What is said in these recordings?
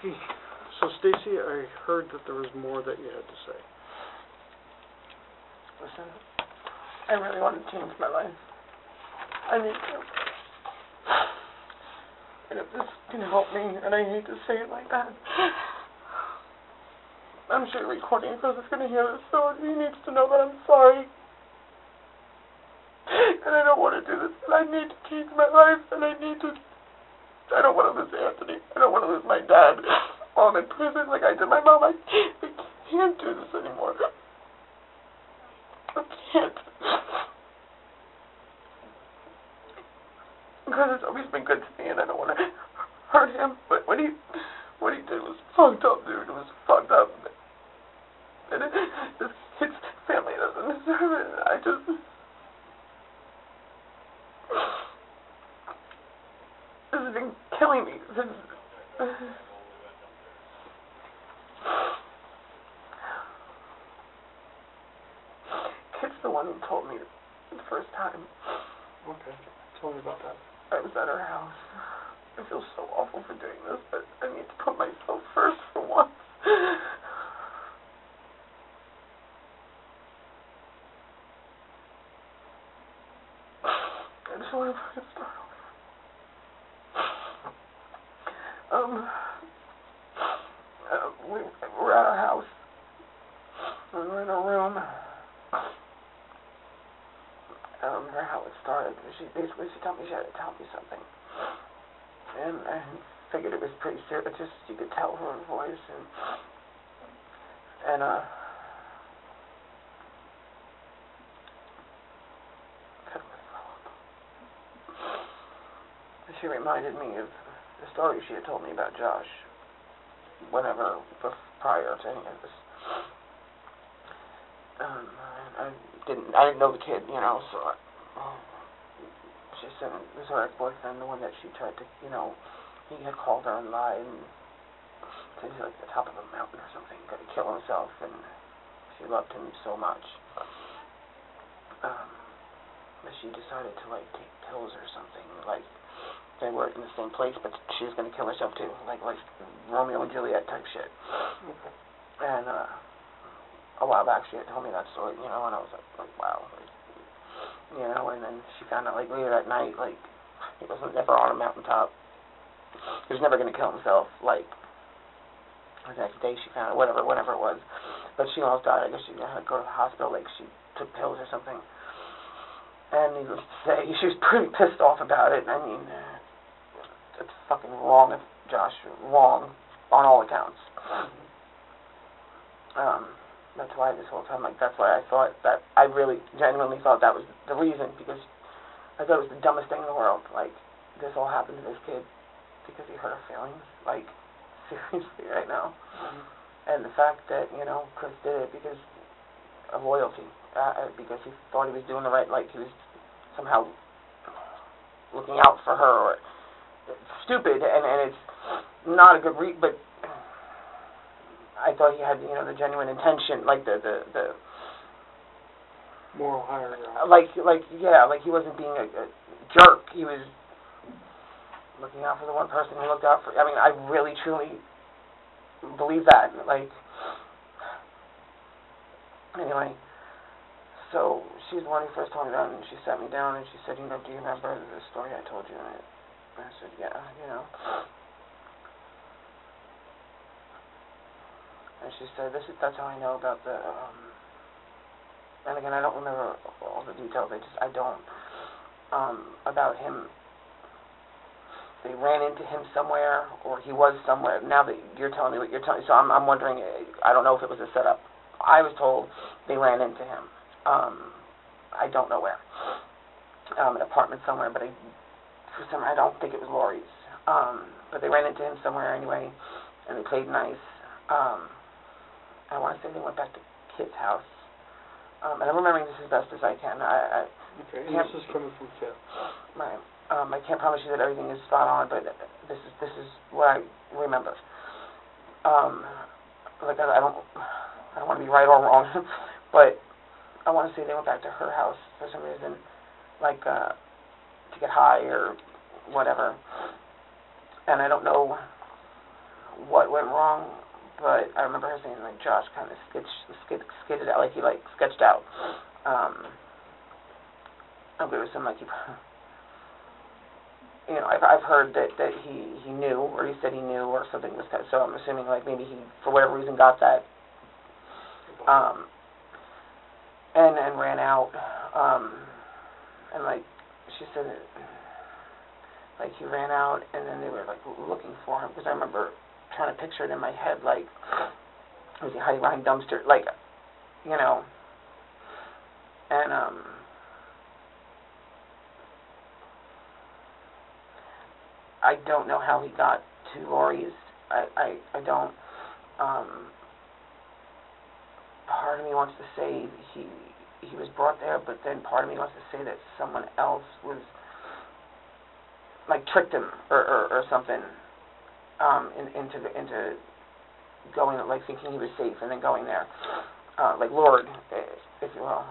Okay. So, Stacy, I heard that there was more that you had to say. Listen, I really want to change my life. I need to. And if this can help me, and I hate to say it like that, I'm sure recording because it's going to hear this, so he needs to know that I'm sorry. And I don't want to do this, and I need to change my life, and I don't want to lose Anthony. I don't want to lose my dad while I'm in prison like I did my mom. I can't do this anymore. I can't. Because it's always been good to me, and I don't want to hurt him. But what he did was fucked up, dude. It was fucked up. And his family doesn't deserve it. This has been killing me since. Kit's the one who told me the first time. Okay. Tell me about that. I was at her house. I feel so awful for doing this, but I need to put myself first for once. I just want to fucking start over. We're at our house. We're in a room. I don't remember how it started. She told me she had to tell me something. And I figured it was pretty serious. Just, you could tell her voice. And she reminded me of the story she had told me about Josh whenever prior to any of this. I didn't know the kid, so she said it was her ex-boyfriend, the one that she tried to, he had called her and lied and said he's like at the top of a mountain or something, going to kill himself, and she loved him so much. But she decided to, take pills or something, they were in the same place, but she was going to kill herself too, like Romeo and Juliet type shit. Okay. And a while back she had told me that story, and I was like wow. And then she found out later that night, he wasn't never on a mountaintop. He was never going to kill himself. The next day she found out, whenever it was. But she almost died. I guess she had to go to the hospital, she took pills or something. And needless to say, she was pretty pissed off about it. I mean, it's fucking wrong, Josh. Wrong on all accounts. That's why this whole time, that's why I thought that, I really genuinely thought that was the reason, because I thought it was the dumbest thing in the world. This all happened to this kid because he hurt her feelings. Seriously, right now. Mm-hmm. And the fact that, Chris did it because of loyalty, because he thought he was doing the right, he was somehow looking out for her, or it's stupid, and it's not a good but I thought he had, the genuine intention, the moral higher ground. He wasn't being a jerk. He was looking out for the one person he looked out for. I mean, I really, truly believe that. Anyway, so she's the one who first told me that, and she sat me down, and she said, do you remember the story I told you? And I said, yeah, And she said, that's how I know about the, and again, I don't remember all the details, I don't, about him. They ran into him somewhere, or he was somewhere. Now that you're telling me what you're telling me, so I'm wondering, I don't know if it was a setup. I was told they ran into him. I don't know where. An apartment somewhere, but for some reason, I don't think it was Lori's. But they ran into him somewhere anyway, and they played nice. I want to say they went back to Kit's house. And I'm remembering this as best as I can. Okay, and this is coming from Kit. Right. I can't promise you that everything is spot on, but this is what I remember. I don't want to be right or wrong, but I want to say they went back to her house for some reason, to get high or whatever. And I don't know what went wrong, but I remember her saying, like, Josh kind of skidded out, like he, like, sketched out. There was some, like, I've heard that he knew, or he said he knew, or something was kind of, so I'm assuming, like, maybe he, for whatever reason, got that, and ran out, and, like, she said that, like, he ran out, and then they were, like, looking for him, because I remember trying to picture it in my head, like, was he hiding behind dumpster, like, and, I don't know how he got to Lori's. I don't. Part of me wants to say he was brought there, but then part of me wants to say that someone else was, like, tricked him or something into going, like, thinking he was safe and then going there, like Lord, if you will.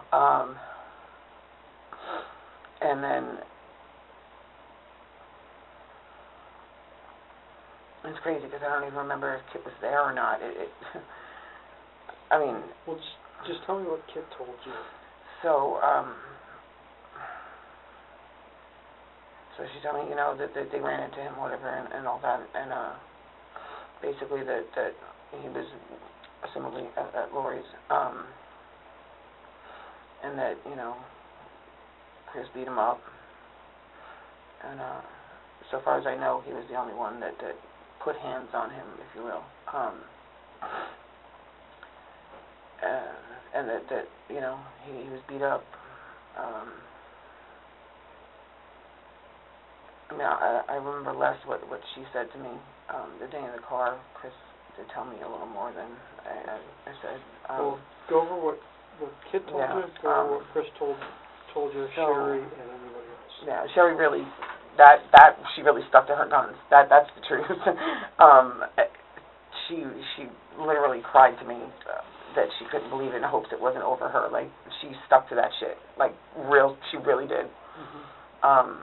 And then it's crazy because I don't even remember if Kit was there or not. I mean... Well, just tell me what Kit told you. So she told me, that they ran into him, whatever, and all that, and basically that he was assumably at Lori's, and that, Chris beat him up, and so far as I know, he was the only one that put hands on him, if you will, and that he was beat up. I mean, I remember less what she said to me the day in the car. Chris did tell me a little more than I said. Well, go over what Kit told you, go over what Chris told you, Sherry, and anybody else. Yeah, Sherry really, she really stuck to her guns. That's the truth. She literally cried to me that she couldn't believe it in hopes it wasn't over her. Like, she stuck to that shit. Like, she really did. Mm-hmm.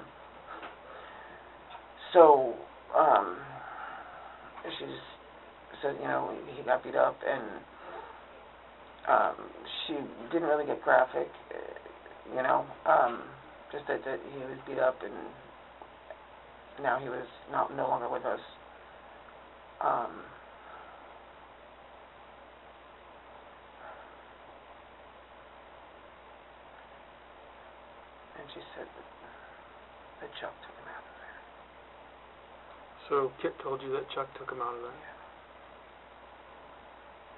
So, she just said, he got beat up, and she didn't really get graphic, just that he was beat up, and now he was no longer with us. And she said that Chuck took him out of there. So Kit told you that Chuck took him out of there? Yeah.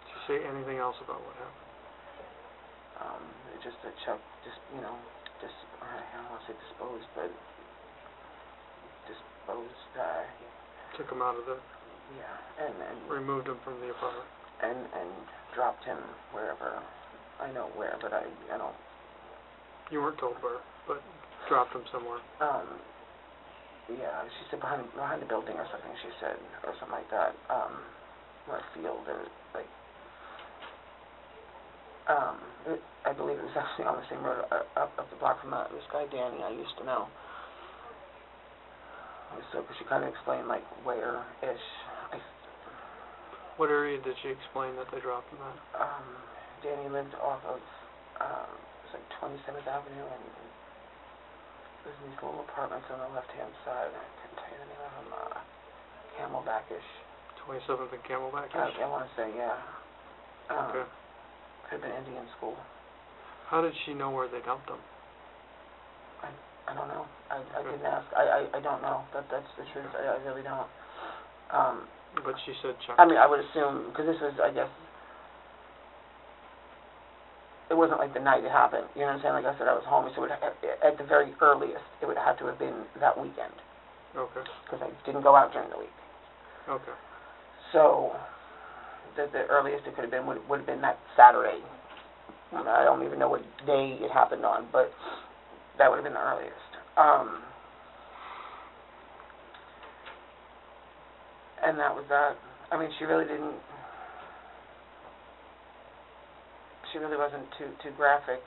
Did you say anything else about what happened? Just that Chuck I don't want to say disposed, but took him out of there? Yeah, and removed him from the apartment? And dropped him wherever. I know where, but I don't. You weren't told where, but dropped him somewhere? Yeah, she said behind the building or something, she said, or something like that, or a field, or like, I believe it was actually on the same road up the block from this guy Danny I used to know. So, because she kind of explained, like, where-ish. What area did she explain that they dropped him at? Danny lived off of, it was like 27th Avenue, and there's these little apartments on the left-hand side. I couldn't tell you the name of them. Camelback-ish. 27th and Camelback-ish? I want to say, yeah. Okay. Could have been Indian school. How did she know where they dumped him? I don't know. I didn't ask. I don't know. That's the truth. I really don't. But she said Chuck. I mean, I would assume, because this was, I guess, it wasn't like the night it happened. You know what I'm saying? Like I said, I was home, so at the very earliest, it would have to have been that weekend. Okay. Because I didn't go out during the week. Okay. So, the earliest it could have been would have been that Saturday. I don't even know what day it happened on, but that would have been the earliest. And that was that. I mean, she really wasn't too graphic.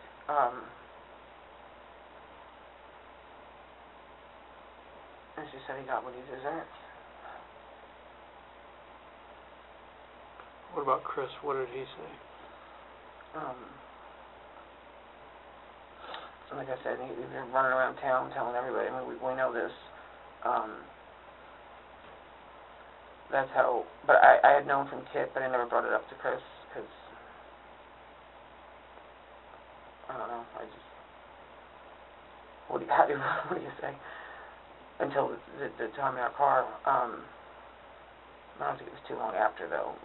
And she said he got what he deserved. What about Chris? What did he say? Like I said, he's been running around town telling everybody. I mean, we know this. That's how. But I had known from Kit, but I never brought it up to Chris because I don't know. I just what do you say? Until the time in our car. I don't think it was too long after though.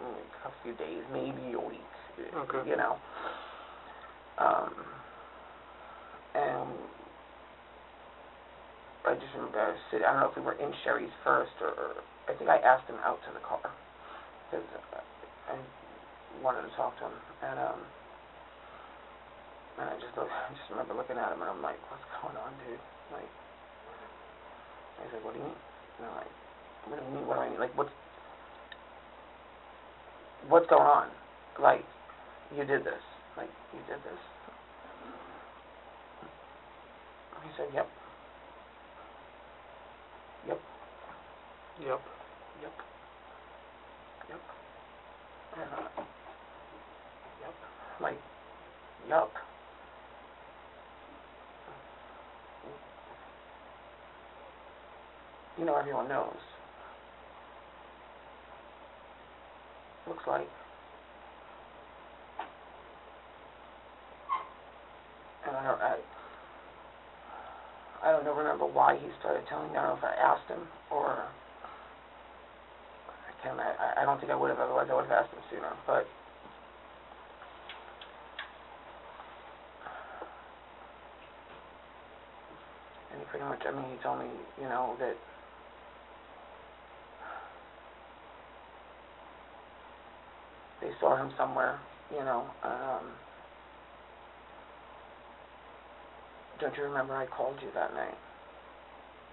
A few days, maybe a week. Okay. You know. And I just remember I don't know if we were in Sherry's first or I think I asked him out to the car because I wanted to talk to him and I just remember looking at him and I'm like, what's going on, dude? Like, I said, what do you mean? And I'm like, what do you mean? What do I mean? Like, what's going on? Like, you did this. Like, you did this. He said, yep. Yep. Yep. Yep. Yep. And, yep. Like, yep. You know, everyone knows. Looks like. And I don't remember why he started telling me. I don't know if I asked him or I don't think I would have, otherwise I would have asked him sooner. But and he pretty much, I mean, he told me, you know, that they saw him somewhere, you know. Don't you remember I called you that night?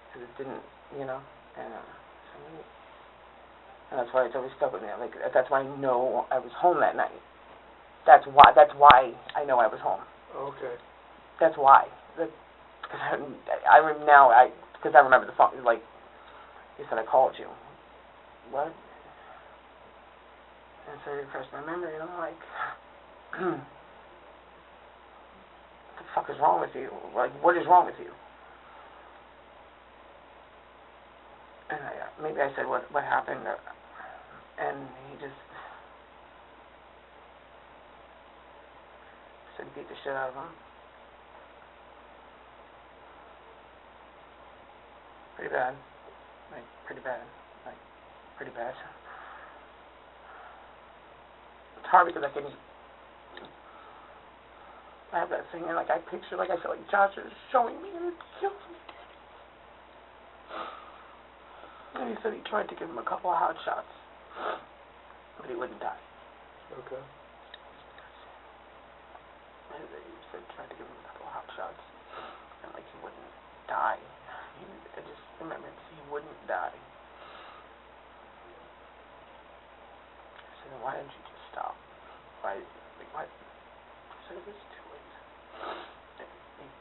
Because it didn't, you know, and that's why it's always stuck with me. Like, that's why I know I was home that night. That's why I know I was home. Okay. That's why. Because I remember the phone. Like, he said I called you. What? And so it refreshed my memory, and I'm like, what the fuck is wrong with you? Like, what is wrong with you? And maybe I said, what happened? And he just said beat the shit out of him. Pretty bad. Like, pretty bad. Like, pretty bad. It's hard because I have that thing, and like I picture, like I feel like Josh is showing me, and it kills me. And he said he tried to give him a couple of hot shots, but he wouldn't die. Okay. And he said he tried to give him a couple of hot shots, and like he wouldn't die. I just remember he wouldn't die. I said, why didn't you just stop? Why? I said it was too late.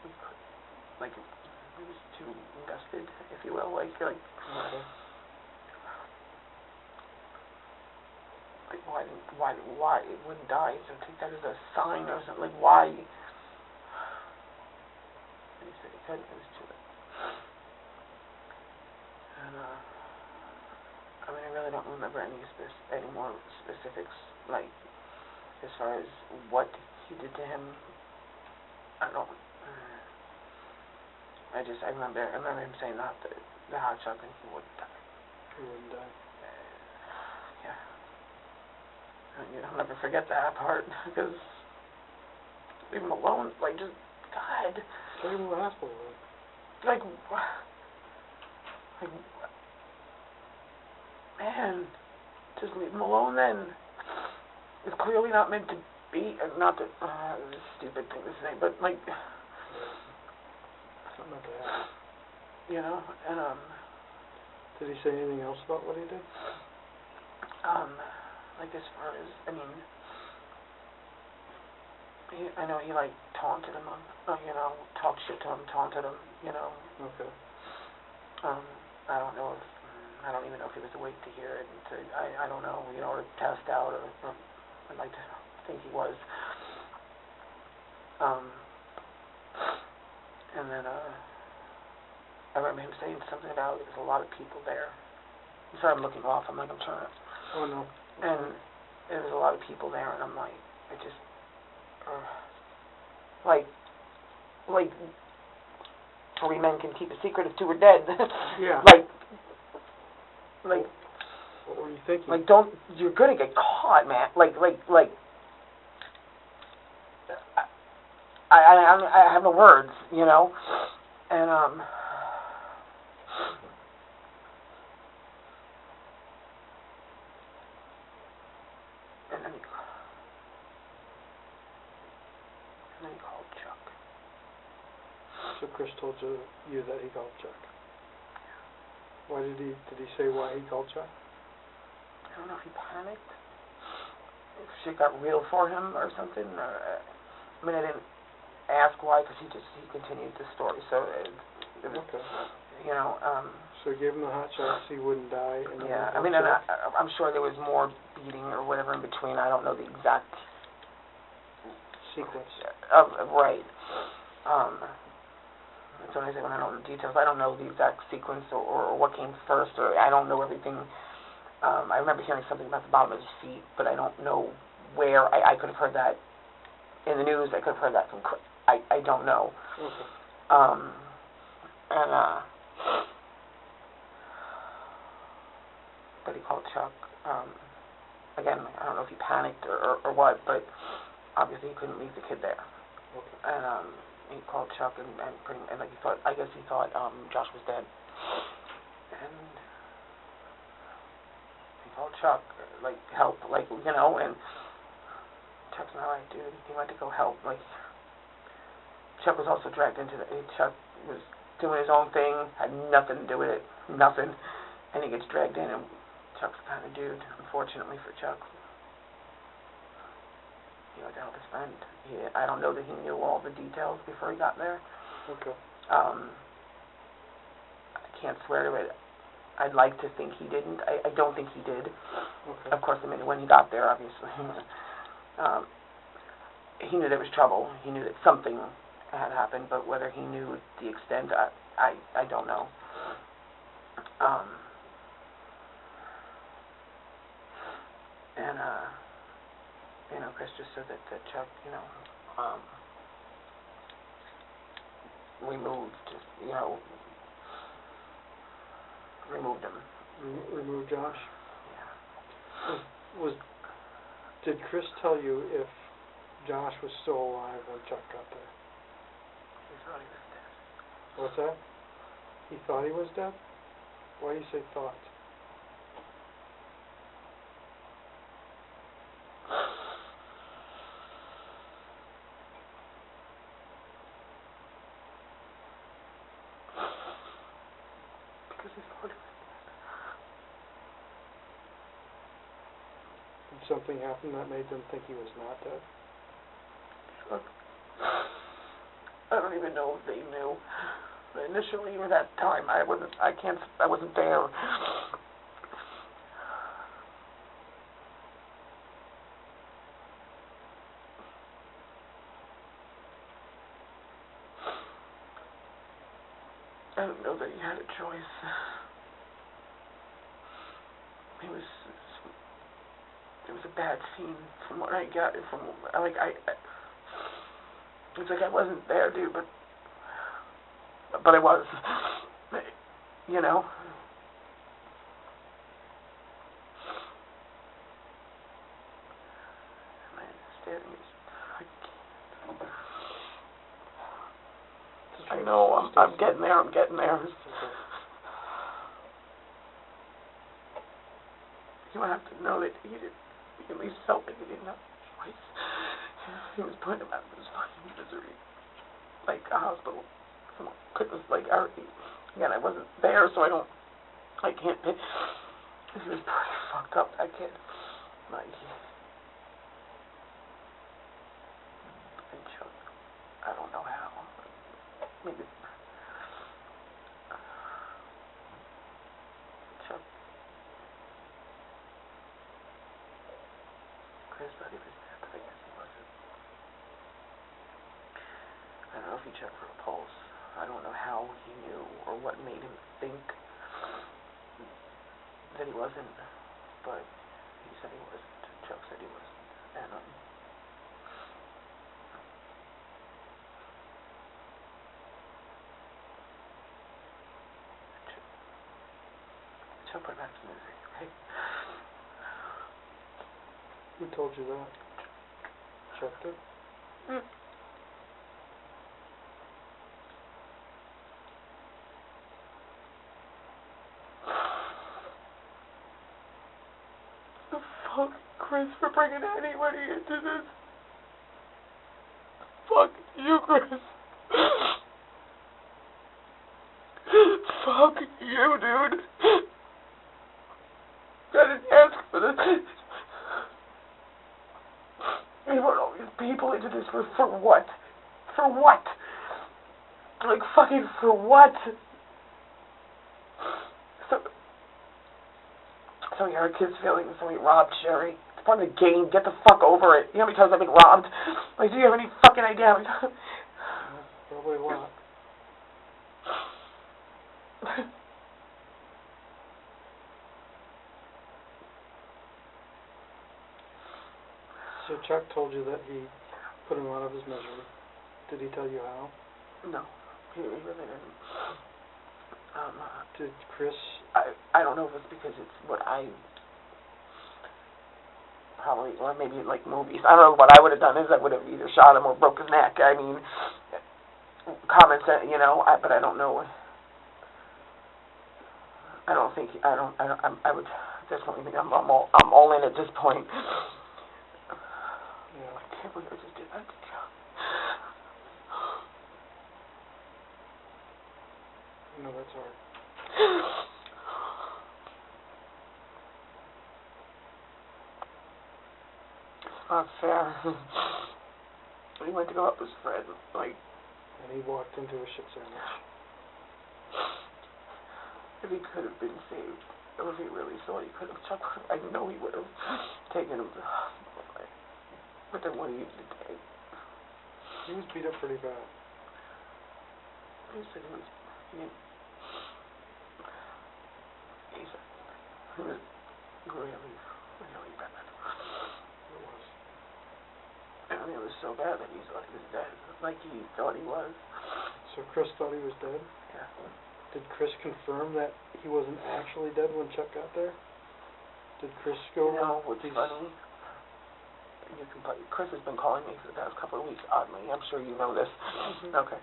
We could, like, it was too invested, if you will, like okay. Like, why it wouldn't die? So take that as a sign or something. Like, why? And he said he couldn't. It was too late. And I mean, I really don't remember any more specifics, like as far as what he did to him. I don't. I remember him saying that the hot shot, and he wouldn't die. He wouldn't die. Yeah. And I'll never forget that part because leave him alone. Like, just God. Take him to the hospital. Like, man, just leave him alone then. It's clearly not meant to be. Not that it's a stupid thing to say, but like. It's not meant to happen. You know, and Did he say anything else about what he did? Like as far as, I mean, I know he like taunted him, you know, talked shit to him, taunted him, you know. Okay. I don't know if I don't even know if he was awake to hear it, and I don't know, or passed out, or I'd like to think he was. And then, I remember him saying something about there's a lot of people there. I'm sorry, I'm looking off. I'm trying to... Oh, no. And there was a lot of people there, and I'm like, I just... like 3 men can keep a secret if 2 are dead. Yeah. Like... What were you thinking? Like, you're gonna get caught, man. I have no words, and, and then he called Chuck. So Chris told you that he called Chuck. Why did he say why he called Chuck? I don't know if he panicked, if shit got real for him or something, or, I didn't ask why, because he continued the story, so it was, Okay. So he gave him the hot shot so he wouldn't die, and then yeah, and I'm sure there was more beating or whatever in between. I don't know the exact sequence. Right. That's what I say when I don't know the details. I don't know the exact sequence or what came first, or I don't know everything. I remember hearing something about the bottom of his feet, but I don't know where. I could have heard that in the news. I could have heard that from... I don't know. Okay. But he called Chuck. Again, I don't know if he panicked or what, but obviously he couldn't leave the kid there. Okay. And he called Chuck and like he thought, I guess he thought Josh was dead. And he called Chuck, like, help, like, and Chuck's not right, dude. He went to go help. Like, Chuck was also dragged into Chuck was doing his own thing, had nothing to do with it, nothing. And he gets dragged in, and Chuck's the kind of dude, unfortunately for Chuck. He went to help his friend. I don't know that he knew all the details before he got there. Okay. I can't swear to it. I'd like to think he didn't. I don't think he did. Okay. Of course, when he got there, obviously. He knew there was trouble. He knew that something had happened, but whether he knew the extent, I don't know. And Chris just said that Chuck, removed him. Removed Josh? Yeah. Did Chris tell you if Josh was still alive when Chuck got there? He thought he was dead. What's that? He thought he was dead? Why do you say thought? Because he thought he was dead. Did something happen that made them think he was not dead? Look, I don't even know if they knew. But initially, at that time, I wasn't there. I don't know that he had a choice. It was a bad scene from what I got. It's like I wasn't there, dude, but I was, Man, staring at me. I know, I'm getting there. Okay. You have to know that he at least felt like he didn't have a choice. He was putting him out of his fucking misery. Like a hospital. Someone couldn't, again, I wasn't there, so I can't, he was pretty fucked up, that kid. Like, and Chuck, I don't know how. Maybe Chuck Chris thought he was dead, but I guess he wasn't. I don't know if he checked for a pulse. I don't know how he knew or what made him think that he wasn't, but he said he wasn't. Chuck said he wasn't. And, Chuck put back to music, right? Who told you that? Chuck did? Fuck Chris for bringing anybody into this. Fuck you, Chris. Fuck you, dude. I didn't ask for this. You brought all these people into this for what? For what? Like, fucking for what? So he hurt kids' feelings, so he robbed Sherry. It's part of the game. Get the fuck over it. You know how many times I've been robbed? Like, do you have any fucking idea? Probably a lot. So Chuck told you that he put him out of his misery. Did he tell you how? No, he really didn't. Did Chris? I don't know if it's because it's what I probably, or maybe like movies. I don't know. What I would have done is I would have either shot him or broke his neck. I mean, common sense, you know. But I don't know. I don't think. I would definitely think I'm all in at this point. Yeah. I can't believe I just did that to Chuck. No, that's hard. It's not fair. He went to go help his friend, like. And he walked into a shit sandwich. If he could have been saved, or if he really thought he could have, Chuck, I know he would have taken him to the hospital. But then what do you do today? He was beat up pretty bad. He said he was really, really bad. It was. I mean, it was so bad that he thought he was dead. Like he thought he was. So Chris thought he was dead? Yeah. Did Chris confirm that he wasn't actually dead when Chuck got there? Did Chris go? You know what's funny? Chris has been calling me for the past couple of weeks, oddly. I'm sure you know this. Mm-hmm. Okay.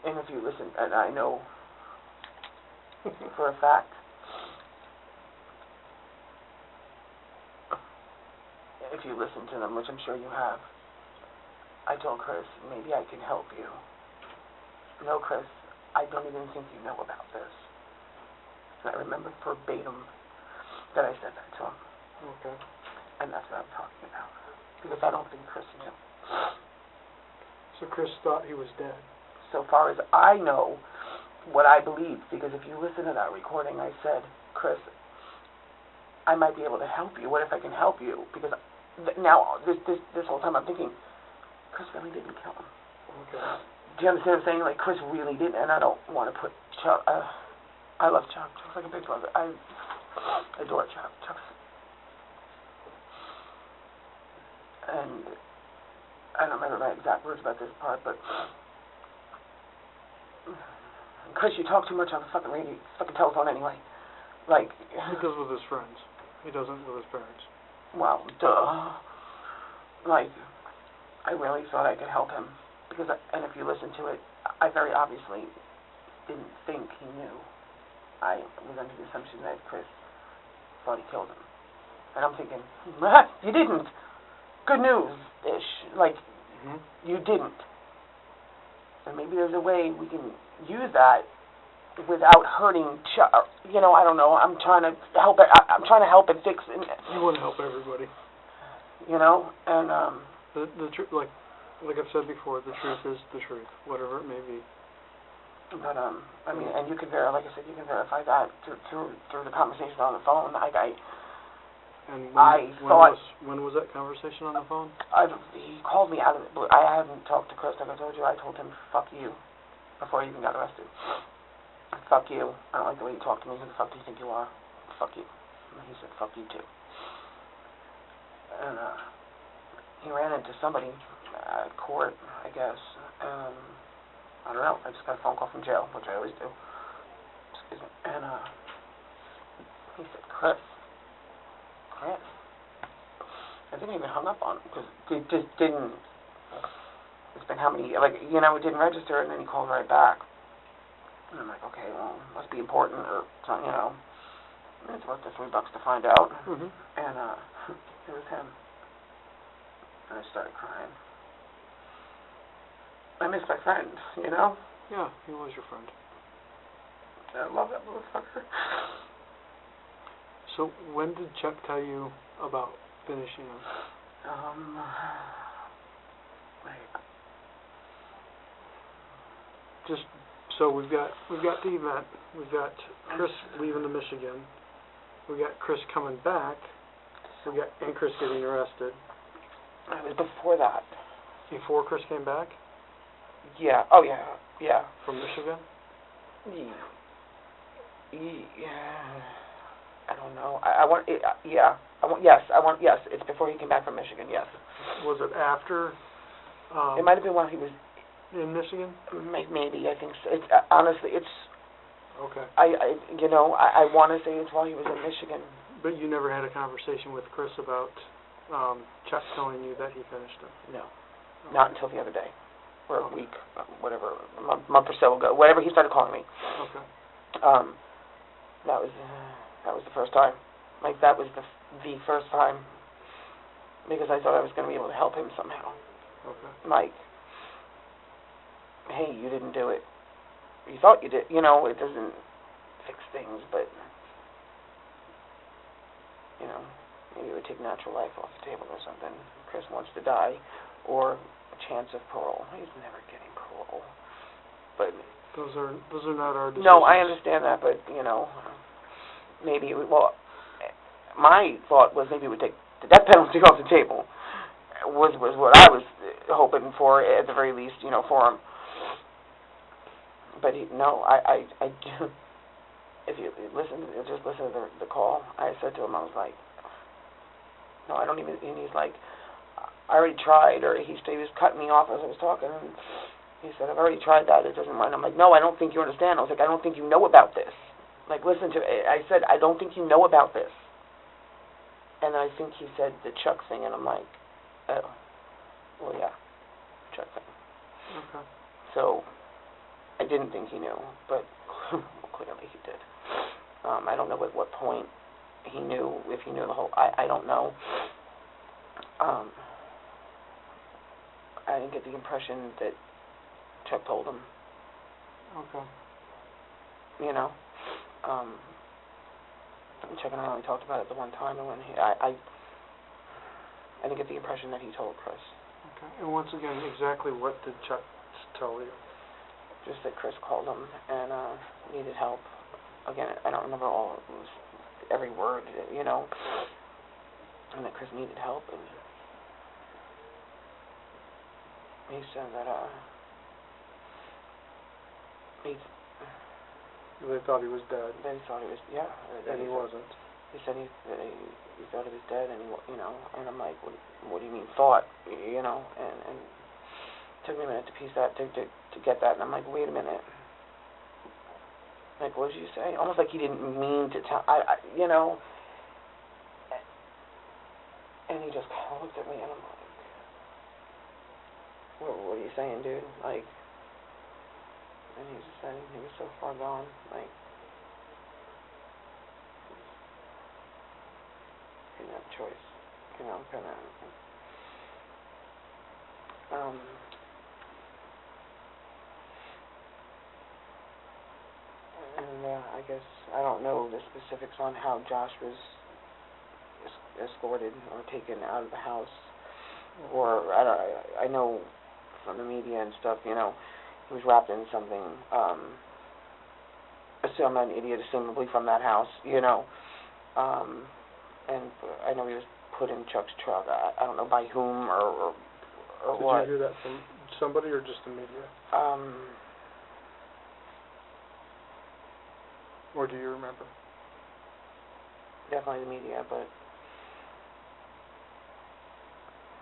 And if you listen, and I know for a fact, if you listen to them, which I'm sure you have, I told Chris, maybe I can help you. No, Chris, I don't even think you know about this. And I remember verbatim that I said that to him. Okay. And that's what I'm talking about. Because I don't think Chris knew. So Chris thought he was dead? So far as I know, what I believe, because if you listen to that recording, I said, Chris, I might be able to help you. What if I can help you? Because now, this whole time I'm thinking, Chris really didn't kill him. Okay. Do you understand what I'm saying? Like, Chris really didn't, and I don't want to put Chuck, I love Chuck. Chuck's like a big brother. I adore Chuck. Chuck's, and I don't remember my exact words about this part, but Chris, you talk too much on the fucking radio, fucking telephone anyway. Like, he does with his friends. He doesn't with his parents. Well, duh. Like, I really thought I could help him. Because, and if you listen to it, I very obviously didn't think he knew. I was under the assumption that Chris thought he killed him. And I'm thinking, you didn't. Good news-ish. Like, you didn't. And maybe there's a way we can use that without hurting Chuck. You know, I don't know. I'm trying to help it. I'm trying to help it fix it. You want to help everybody. You know, and the truth, like I've said before, the truth is the truth, whatever it may be. But I mean, and you can verify, like I said, you can verify that through the conversation on the phone. Like And when was that conversation on the phone? He called me out of it. I hadn't talked to Chris, like I told you. I told him, fuck you, before he even got arrested. Fuck you. I don't like the way you talk to me. Who the fuck do you think you are? Fuck you. And he said, fuck you too. And he ran into somebody at court, I guess. I don't know. I just got a phone call from jail, which I always do. Excuse me. And he said, Chris. I didn't even hung up on him because it just didn't. It's been how many, like, it didn't register, and then he called right back. And I'm like, okay, well, must be important or something, And it's worth the $3 to find out. Mm-hmm. And it was him. And I started crying. I miss my friend, Yeah, he was your friend. I love that motherfucker. So when did Chuck tell you about finishing him? Just so we've got the event. We've got Chris leaving to Michigan. We got Chris coming back. And Chris getting arrested. It was before that. Before Chris came back? Yeah. Oh yeah. Yeah. From Michigan? Yeah. I don't know. Yes, it's before he came back from Michigan, yes. Was it after? It might have been while he was in Michigan? Maybe, I think so. It's honestly, it's okay. I want to say it's while he was in Michigan. But you never had a conversation with Chris about Chuck telling you that he finished him? No. Okay. Not until the other day. Or a week, whatever, a month or so ago. Whatever, he started calling me. Okay. That was the first time. Like, that was the first time, because I thought I was going to be able to help him somehow. Okay. Like, hey, you didn't do it. You thought you did. It doesn't fix things, but, maybe it would take natural life off the table or something. Chris wants to die, or a chance of parole. He's never getting parole. But those are not our decisions. No, I understand that, but, maybe it would, my thought was maybe it would take the death penalty off the table, was what I was hoping for, at the very least, for him. But I if you just listen to the call, I said to him, I was like, no, I don't even, and he's like, I already tried, or he was cutting me off as I was talking, and he said, I've already tried that, it doesn't work. I'm like, no, I don't think you understand. I was like, I don't think you know about this. Like, listen to it. I said, I don't think you know about this. And I think he said the Chuck thing, and I'm like, oh, well, yeah, Chuck thing. Okay. So, I didn't think he knew, but clearly he did. I don't know at what point he knew, if he knew the whole, I don't know. I didn't get the impression that Chuck told him. Okay. Chuck and I only talked about it the one time, and when I didn't get the impression that he told Chris. Okay. And once again, exactly what did Chuck tell you? Just that Chris called him and needed help. Again, I don't remember every word, and that Chris needed help, and he said that they thought he was dead. They thought he was, yeah. And he wasn't. He said he thought he was dead, and and I'm like, what do you mean thought, and it took me a minute to piece that, to get that, and I'm like, wait a minute. Like, what did you say? Almost like he didn't mean to tell, and he just kind of looked at me, and I'm like, what are you saying, dude? Like, and he just said he was so far gone, like, he didn't have a choice, kind of, and I guess, I don't know the specifics on how Josh was escorted or taken out of the house, or, I know from the media and stuff, he was wrapped in something, I'm not an idiot, assumably from that house, and I know he was put in Chuck's truck. I don't know by whom or what. Did you hear that from somebody or just the media? Or do you remember? Definitely the media, but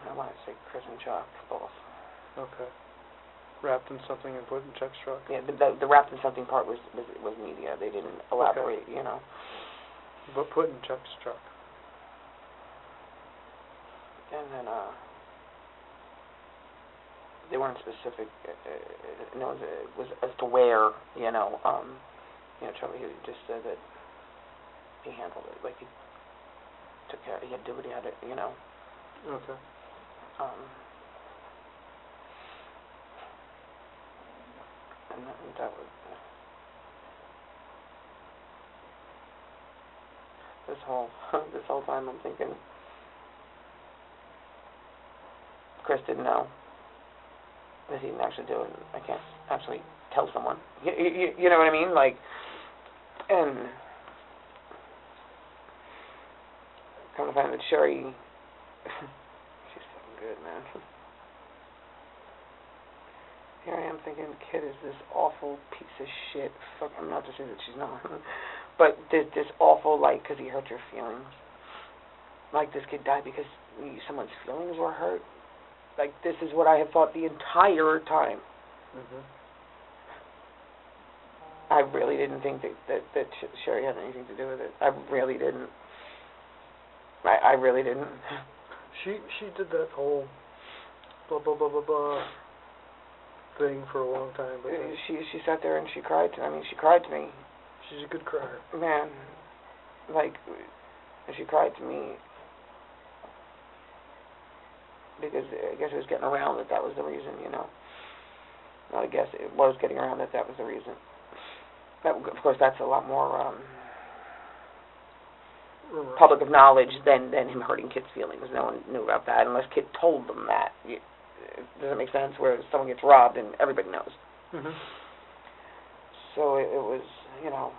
I want to say Chris and Chuck, both. Okay. Wrapped in something and put in Chuck's truck? Yeah, the wrapped in something part was media. They didn't elaborate, Okay. you know. But put in Chuck's truck. And then, they weren't specific, no, it was as to where, you know, Charlie, he just said that he handled it, like he took care, he had to do what he had to, you know. Okay. And that was, this whole time I'm thinking, Chris didn't know that he didn't actually do it. I can't actually tell someone. You know what I mean? Like, and come to find that Sherry, she's fucking good, man. Here I am thinking, kid is this awful piece of shit. Fuck, I'm not to say that she's not, but this awful, like, because he hurt your feelings. Like, this kid died because someone's feelings were hurt. Like, this is what I have thought the entire time. Mm-hmm. I really didn't think that Sherry had anything to do with it. I really didn't. I really didn't. She did that whole blah blah blah blah blah thing for a long time, but she sat there and she cried. She cried to me. She's a good crier. Man, like, she cried to me because I guess it was getting around that was the reason, you know. Not I guess it was getting around that was the reason. That, of course, that's a lot more public of knowledge than him hurting kids' feelings. No one knew about that unless kid told them that. Does that make sense? Where someone gets robbed and everybody knows. Mm-hmm. So it was, you know,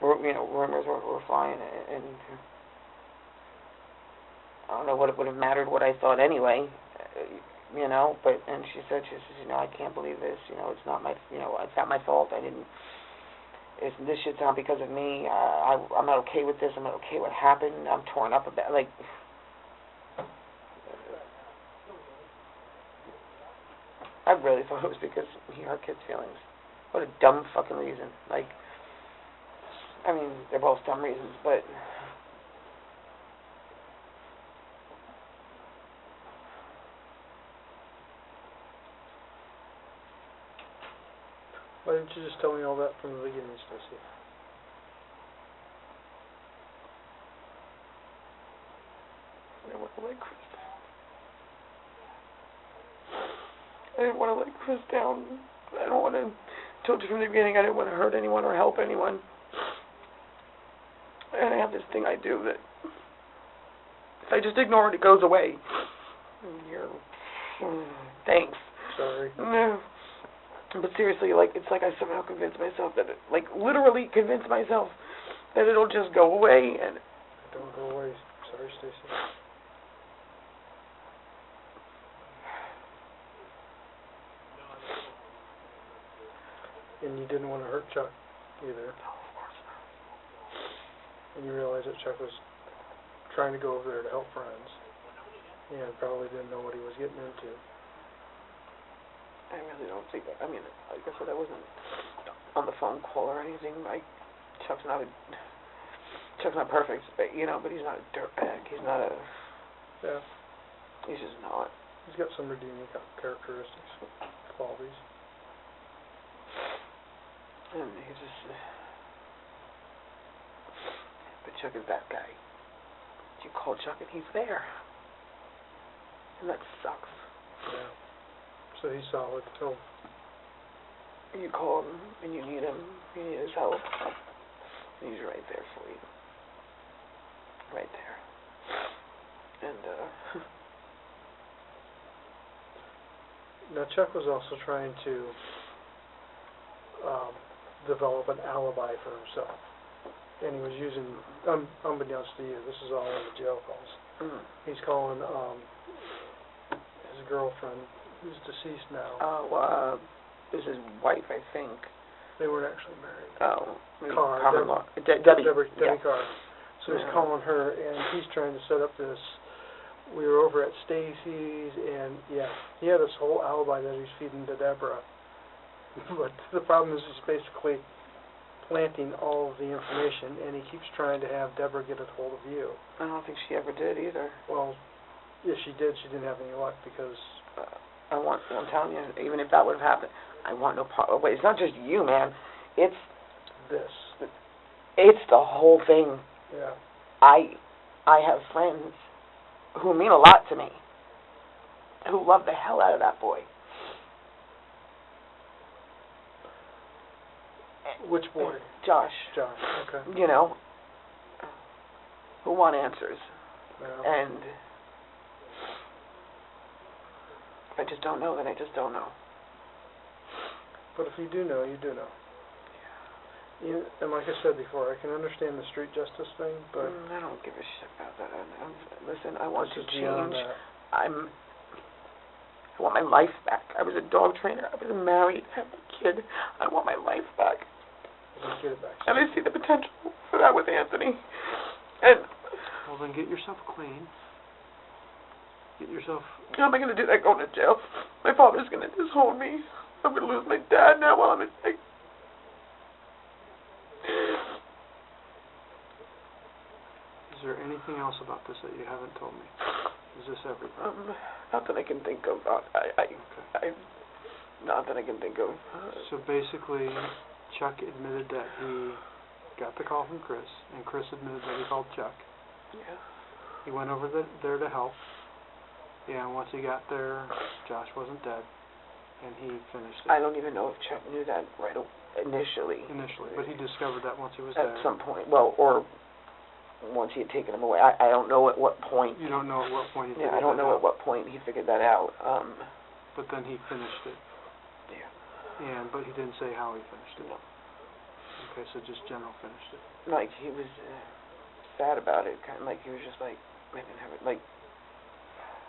rumors were flying, and I don't know what it would have mattered what I thought anyway, you know. But and she says, you know, I can't believe this. You know, it's not my fault. This shit's not because of me. I'm not okay with this. I'm not okay what happened. I'm torn up about, like. I really thought it was because he hurt kids' feelings. What a dumb fucking reason. Like, I mean, they're both dumb reasons, but. Why didn't you just tell me all that from the beginning, Stacy? I didn't want to let Chris down. I don't want to. Told you from the beginning, I didn't want to hurt anyone or help anyone. And I have this thing I do that if I just ignore it, it goes away. Thanks. Sorry. No. But seriously, like, it's like I somehow convinced myself that literally convinced myself that it'll just go away, and don't go away. Sorry, Stacy. And you didn't want to hurt Chuck either. No, of course not. And you realized that Chuck was trying to go over there to help friends. And probably didn't know what he was getting into. I really don't think that. I mean, like I said, I wasn't on the phone call or anything. Chuck's not perfect, but he's not a dirtbag. He's not a. Yeah. He's just not. He's got some redeeming characteristics, qualities. And he just. But Chuck is that guy. You call Chuck and he's there. And that sucks. Yeah. So he's solid. So you call him and you need him. You need his help. And he's right there for you. Right there. And now Chuck was also trying to develop an alibi for himself. and he was using, unbeknownst to you, this is all in the jail calls. Mm. He's calling his girlfriend, who's deceased now. Oh, this is his wife, I think. They weren't actually married. Oh, Carr, common-law. Debbie. Debbie Yeah. Carr. So he's Yeah. calling her, and he's trying to set up this. We were over at Stacy's, and yeah, he had this whole alibi that he's feeding to Deborah. But the problem is he's basically planting all of the information, and he keeps trying to have Deborah get a hold of you. I don't think she ever did either. Well, if she did, she didn't have any luck because... I'm telling you, even if that would have happened, I want no part. Wait, it's not just you, man. It's the whole thing. Yeah. I have friends who mean a lot to me, who love the hell out of that boy. Which boy? Josh. Josh, okay. You know, who want answers. Yeah. And if I just don't know, then I just don't know. But if you do know, you do know. You, and like I said before, I can understand the street justice thing, but... I don't give a shit about that. Listen, I want to beyond change. that. I want my life back. I was a dog trainer. I was married. I have a kid. I want my life back. Let's get it back. And I see the potential for that with Anthony. And... Well, then get yourself clean. Get yourself... How am I going to do that going to jail? My father's going to disown me. I'm going to lose my dad now while I'm in jail. Is there anything else about this that you haven't told me? Is this everything? Not that I can think of. Not that I can think of. So basically, Chuck admitted that he got the call from Chris, and Chris admitted that he called Chuck. Yeah. He went over there to help. Yeah, and once he got there, Josh wasn't dead, and he finished it. I don't even know if Chuck knew that initially. Initially, but he discovered that once he was at there. some point. Well, or once he had taken him away. I don't know at what point. You don't know at what point he figured I don't that know out. at what point he figured that out. But then he finished it. Yeah. But he didn't say how he finished it. No. Okay, so just general finished it. Like, he was sad about it. Kind of like he was just like, I didn't have it. Like.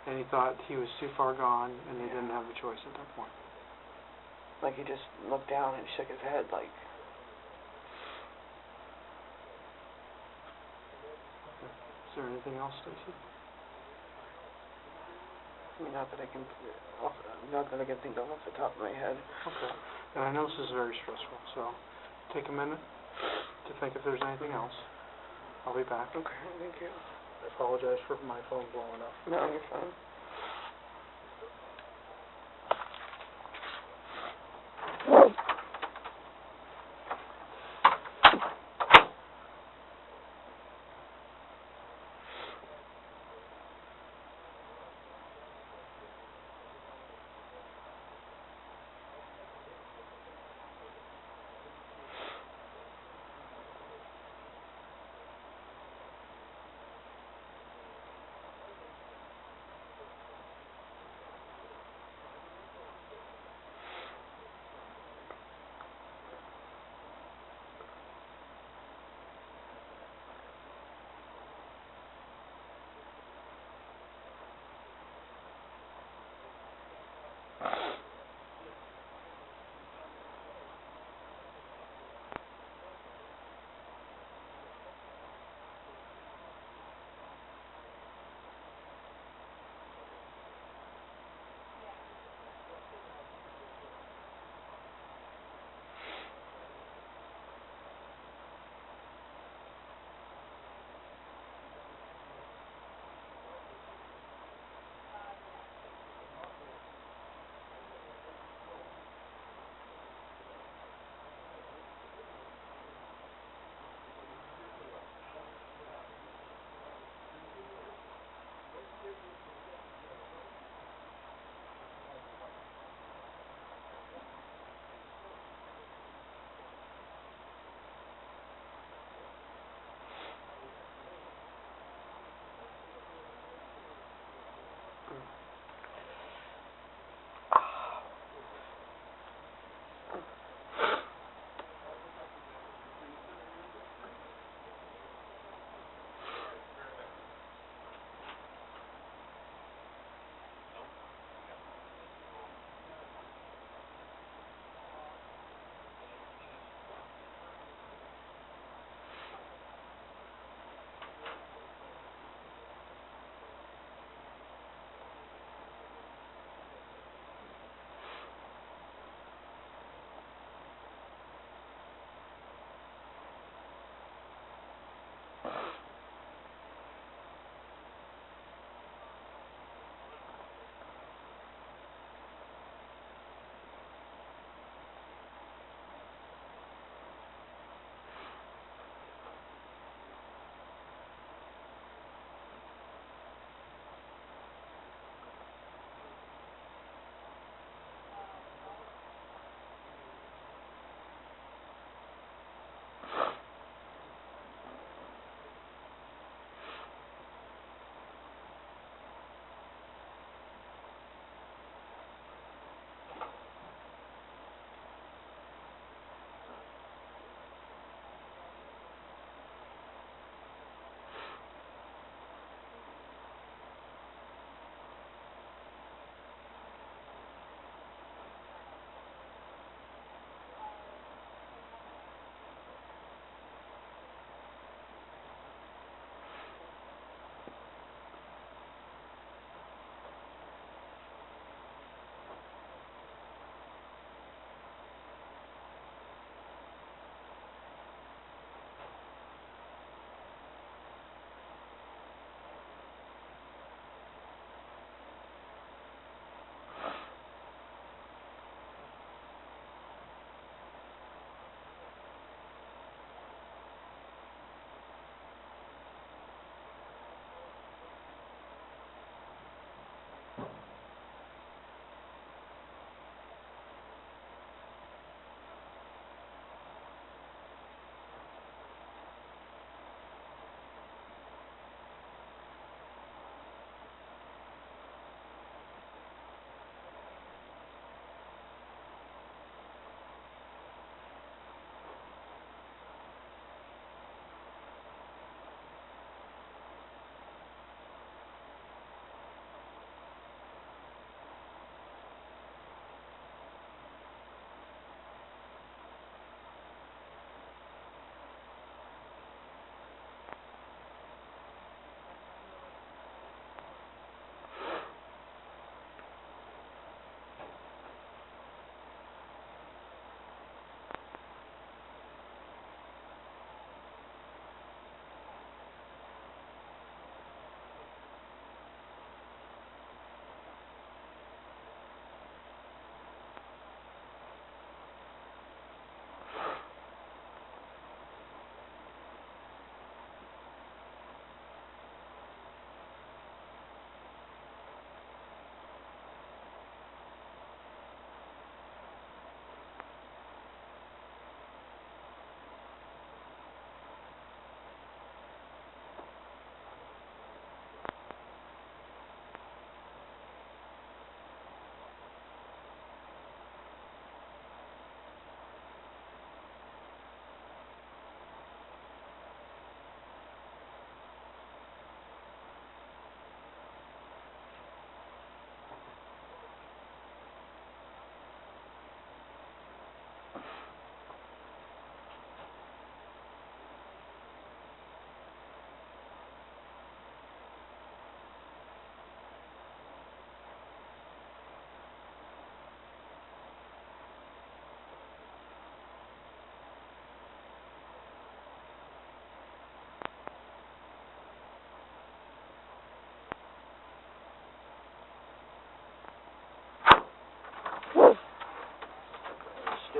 And he thought he was too far gone, and they didn't have a choice at that point. Like, he just looked down and shook his head, like. Is there anything else, Stacy? I mean, not that I can think of off the top of my head. Okay. And I know this is very stressful, so take a minute to think if there's anything else. I'll be back. Okay, thank you. I apologize for my phone blowing up. No, you're fine.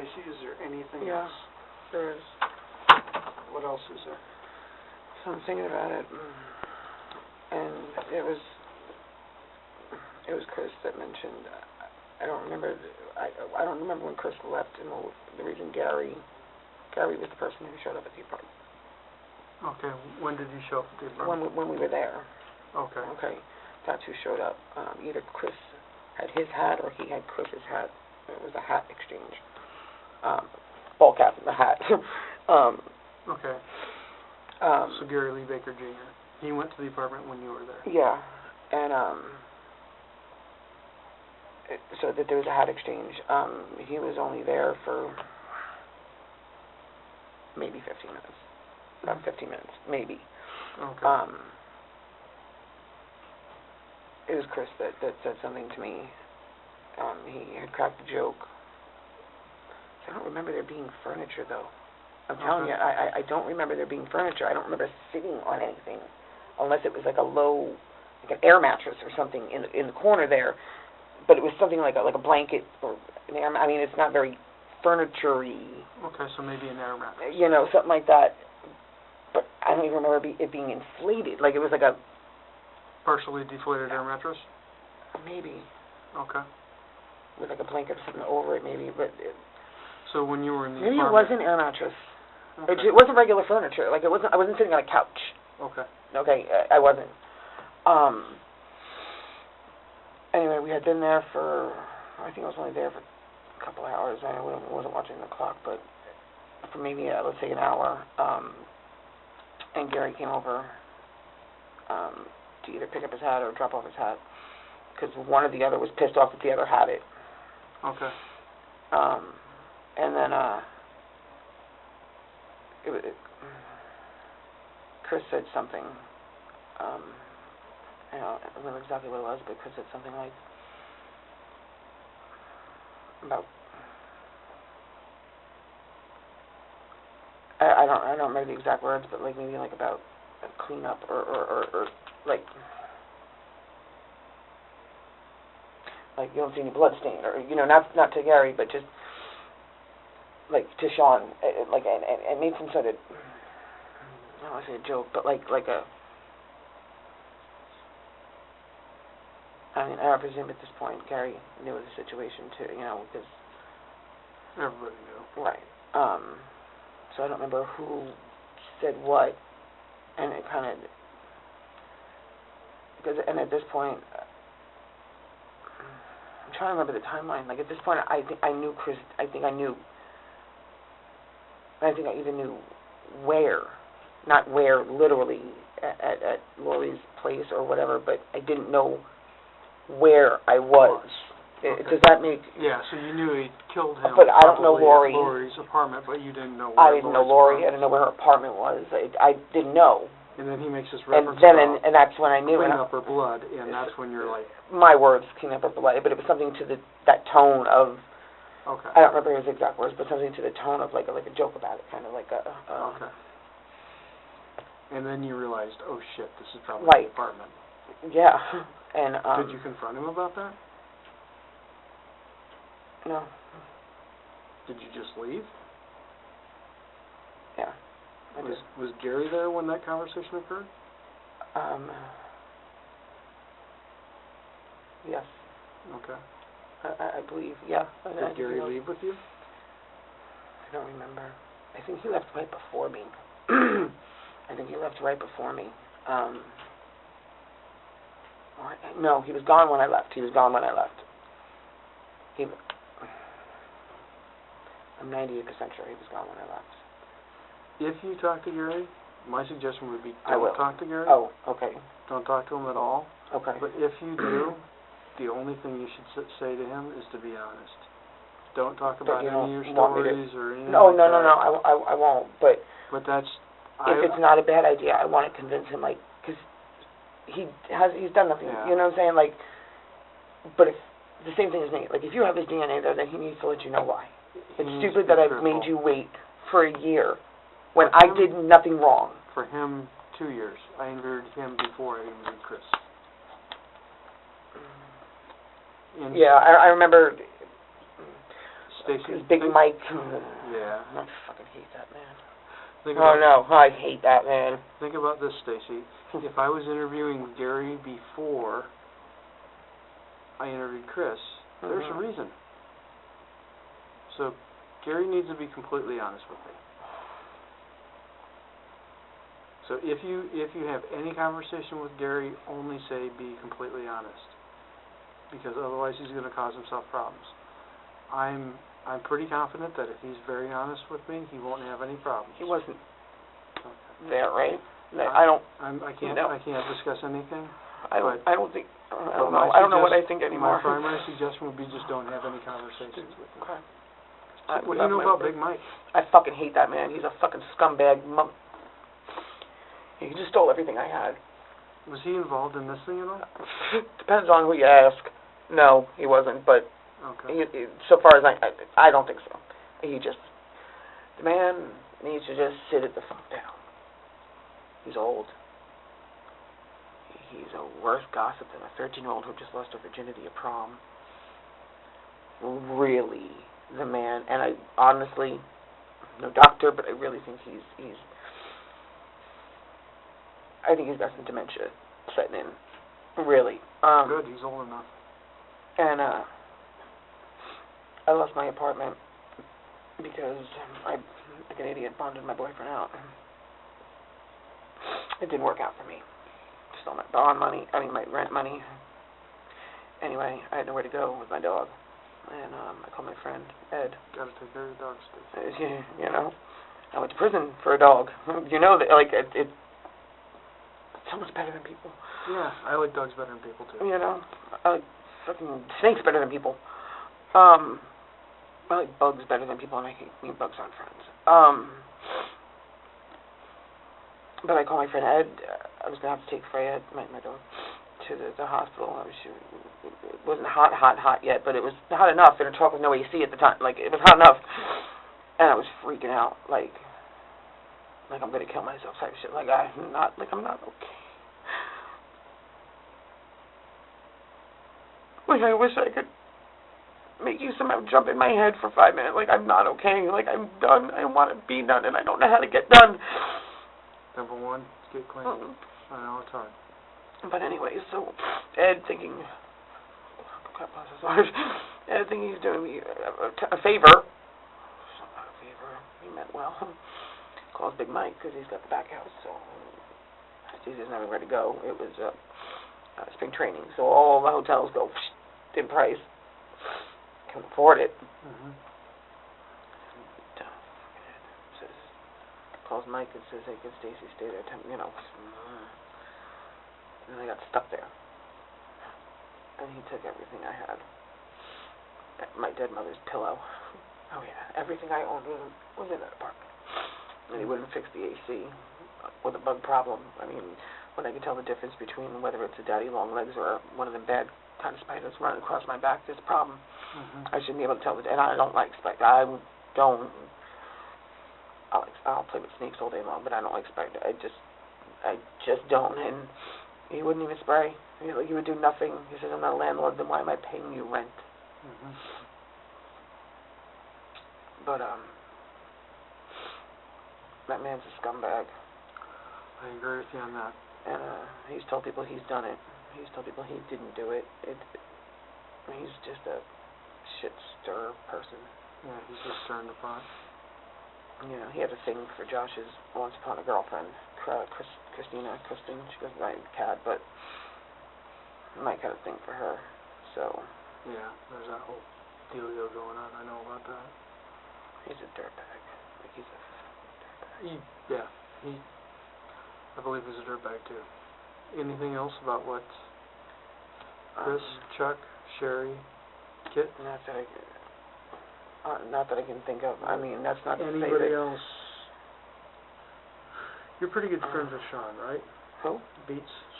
Stacy? Is there anything Yeah. else? There is. What else is there? So I'm thinking about it, and it was Chris that mentioned. I don't remember. I don't remember when Chris left, and the reason Gary was the person who showed up at the apartment. Okay. When did he show up at the apartment? When we were there. Okay. Okay. That's who showed up. Either Chris had his hat or he had Chris's hat. It was a hat exchange. Ball cap and the hat. Okay. So Gary Lee Baker Jr. He went to the apartment when you were there. Yeah, and so that there was a hat exchange. He was only there for maybe 15 minutes. About 15 minutes, maybe. Okay. It was Chris that said something to me. He had cracked a joke. I don't remember there being furniture, though. I'm telling you, I don't remember there being furniture. I don't remember sitting on anything, unless it was like an air mattress or something in the corner there. But it was something like a blanket or an air. I mean, it's not very furniture-y. Okay, so maybe an air mattress. You know, something like that. But I don't even remember it being inflated. Like it was like a partially deflated air mattress. Maybe. Okay. With like a blanket or something over it, maybe. But so when you were in the maybe apartment, it was an air mattress. okay. It wasn't regular furniture. Like I wasn't sitting on a couch. Okay. Okay, I wasn't. Anyway, we had been there for, I think I was only there for a couple of hours. I wasn't watching the clock, but for maybe, let's say, an hour. And Gary came over to either pick up his hat or drop off his hat, because one or the other was pissed off that the other had it. Okay. And then Chris said something. I don't remember exactly what it was, but Chris said something like about I don't remember the exact words, but like maybe like about cleanup or like you don't see any blood stain, or not to Gary, but just like to Sean, like and made some sort of, I don't want to say a joke, but like a, I mean, I presume at this point Gary knew of the situation too, because everybody knew. Right. So I don't remember who said what, and it kind of, and at this point, I'm trying to remember the timeline. Like at this point, I think I knew Chris. I think I even knew where, not where literally at Lori's place or whatever, but I didn't know where I was. Okay. Does that make? Yeah. So you knew he killed him. But I don't know Lori. At Lori's apartment, but you didn't know. I didn't know Lori. I didn't know where her apartment was. I didn't know. And then he makes this And reference then, about and that's when I knew. clean up her blood, and that's when you're like. My words, clean up her blood, but it was something to that tone of. Okay. I don't remember his exact words, but something to the tone of like a joke about it, kind of like a. Okay. And then you realized, oh shit, this is probably right. the apartment. Yeah, and. Did you confront him about that? No. Did you just leave? Yeah. Was Gary there when that conversation occurred? Yes. Okay. I believe, yeah. Did Gary leave with you? I don't remember. I think he left right before me. No, he was gone when I left. I'm 98% sure he was gone when I left. If you talk to Gary, my suggestion would be I will. don't talk to Gary. Oh, okay. Don't talk to him at all. Okay. But if you do, the only thing you should say to him is to be honest. Don't talk about any of your stories or anything No, like no, that. no, I won't. But that's... If it's not a bad idea, I want to convince him, like, because he's done nothing, Yeah. you know what I'm saying? Like, but if, the same thing as me, like, if you have his DNA there, then he needs to let you know why. It's stupid that I've made you wait for a year when I did nothing wrong. For him, 2 years. I interviewed him before I interviewed Chris. Yeah, I remember. Stacy, Big Mike. Yeah. I fucking hate that man. I hate that man. Think about this, Stacy. If I was interviewing Gary before I interviewed Chris, there's a reason. So Gary needs to be completely honest with me. So if you have any conversation with Gary, only say be completely honest, because otherwise he's going to cause himself problems. I'm pretty confident that if he's very honest with me, he won't have any problems. He wasn't there, right? I can't discuss anything. I don't think. I don't know what I think anymore. My primary suggestion would be just don't have any conversations with him. Okay. What do you know about Big Mike? I fucking hate that man. He's a fucking scumbag. He just stole everything I had. Was he involved in this thing at all? Depends on who you ask. No, he wasn't. But okay. So far as I don't think so. The man needs to just sit it the fuck down. He's old. He's a worse gossip than a 13-year-old who just lost her virginity at prom. Really, the man. And I honestly, no doctor, but I really think I think he's got some dementia setting in. Really. Good, he's old enough. And I lost my apartment because I, like an idiot, bonded my boyfriend out. It didn't work out for me. Stole my my rent money. Anyway, I had nowhere to go with my dog. And I called my friend, Ed. Gotta take care of your dog, Steve. You know, I went to prison for a dog. You know that, like, it's so much better than people. Yeah, I like dogs better than people, too. You know, I like fucking snakes better than people. I like bugs better than people, and I hate me bugs aren't friends. But I called my friend Ed. I was going to have to take Freya, my dog, to the hospital. It wasn't hot yet, but it was hot enough in a truck with no AC at the time. Like, it was hot enough. And I was freaking out, like I'm going to kill myself type shit. I'm not okay. Like, I wish I could make you somehow jump in my head for 5 minutes. Like, I'm not okay. Like, I'm done. I want to be done, and I don't know how to get done. Number one, get clean. I know it's hard. But anyway, so Ed thinking, Ed thinking he's doing me a favor. It's not a favor. He meant well. Calls Big Mike because he's got the back house, so he doesn't have anywhere to go. It was spring training, so all the hotels go in price. Can't afford it. Calls Mike and says, "Hey, can Stacy stay there?" And I got stuck there. And he took everything I had. My dead mother's pillow. Oh yeah, everything I owned was in that apartment. And he wouldn't fix the AC with a bug problem. I mean, when I could tell the difference between whether it's a daddy long legs or one of them bad kind of spiders running across my back, there's a problem. I shouldn't be able to tell and I don't like spiders. I'll play with snakes all day long, but I don't like spiders. I just don't. And he wouldn't even spray. He would do nothing. He says, "I'm not a landlord, then why am I paying you rent?" But that man's a scumbag. I agree with you on that. And he's told people he's done it. He's told people he didn't do it. He's just a shit stir person. Yeah, he's just stirring the pot. You know, he had a thing for Josh's once upon a girlfriend, Kristen. She goes by Kat, but Mike had a thing for her. So yeah, there's that whole dealio going on. I know about that. He's a dirtbag. Like, he's a dirtbag. I believe he's a dirtbag too. Anything else about what Chris, Chuck, Sherry, Kit? Not that I can think of. I mean, that's not anybody else. You're pretty good friends with Sean, right? Who?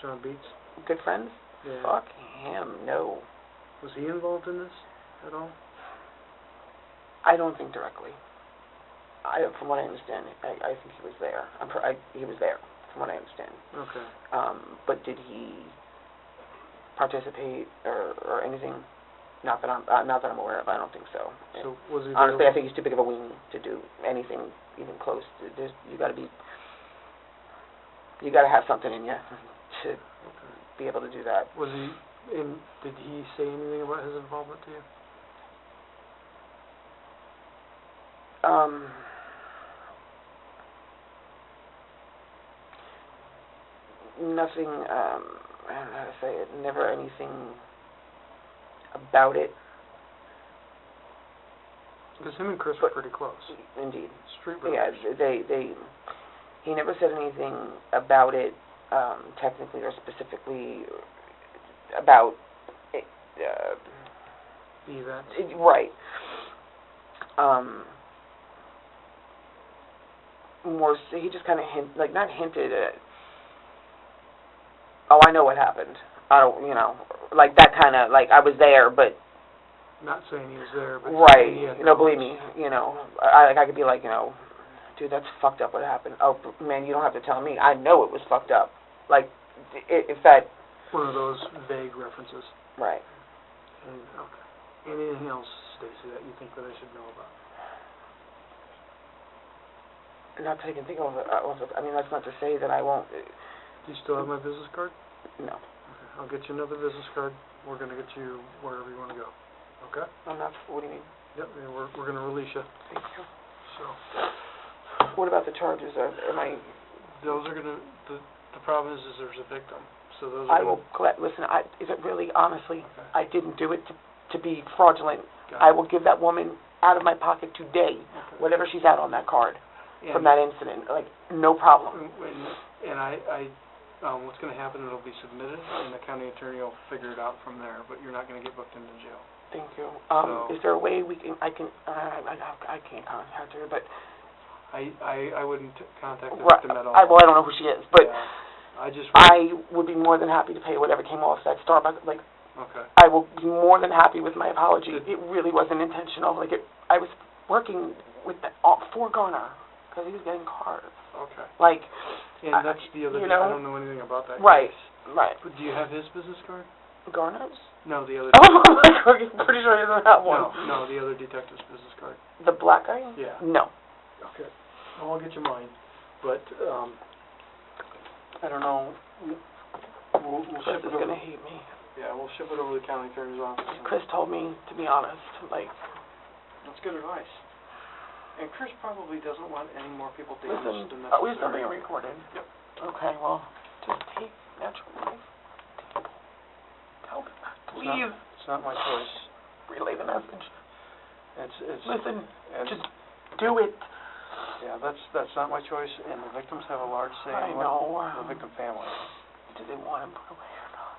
Sean Beats. Good friends? Yeah. Fuck him, no. Was he involved in this at all? I don't think directly. From what I understand, I think he was there. He was there, from what I understand. Okay. But did he participate or anything? Not that I'm aware of. I don't think so. So was he Honestly, there? I think he's too big of a weenie to do anything even close. You got to have something in you to be able to do that. Was he in? Did he say anything about his involvement to you? Nothing. I don't know how to say it. Never anything about it. Because him and Chris were pretty close. Indeed. Street brothers. Yeah, he never said anything about it, technically or specifically about it, The events. right. More so he just kind of not hinted at, oh, I know what happened. I don't, like that kind of, like I was there, but Not saying he was there, but right, he had believe me, I could be like, dude, that's fucked up what happened. Oh, man, you don't have to tell me. I know it was fucked up. Like, if that... One of those vague references. Right. Okay. Anything else, Stacy, that you think that I should know about? Not that I can think of. I mean, that's not to say that I won't... Do you still have my business card? No. Okay. I'll get you another business card. We're going to get you wherever you want to go. Okay? I'm not... What do you mean? Yep, we're going to release you. Thank you. So... What about the charges? Am I... Those are going to... The problem is there's a victim. So those I are will... Listen, is it really, honestly, Okay. I didn't do it to be fraudulent. Got I it. will give that woman out of my pocket today, Okay. whatever she's out on that card from And- that incident. Like, no problem. And what's going to happen, it'll be submitted, and the county attorney will figure it out from there, but you're not going to get booked into jail. Thank you. So- Is there a way I can't contact her, but... I wouldn't contact the Right, victim at all. I don't know who she is, but Yeah. I would be more than happy to pay whatever came off that Starbucks. Like, Okay. I will be more than happy with my apology. Did- It really wasn't intentional. Like, I was working with for Garner because he was getting cars. Okay. Like, And that's the other... you know? I don't know anything about that Right, case. right. But do you have his business card? Garner's? No, the other... Oh, I'm pretty sure he doesn't have one. No, the other detective's business card. The black guy? Yeah. No. Okay. Well, I'll get you mine. But, I don't know. We'll Chris ship it is over. going to hate me. Yeah, we'll ship it over to the county attorney's office. Chris told me, to be honest, like, That's good advice. And Chris probably doesn't want any more people damaged listen, than are we necessary. still being recorded? Yep. Okay, well, just take natural life. Tell me, please It's not my choice. relay the message. It's Listen, and just do it. yeah, that's not my choice, and the victims have a large say I in know. the victim family. Do they want him put away or not?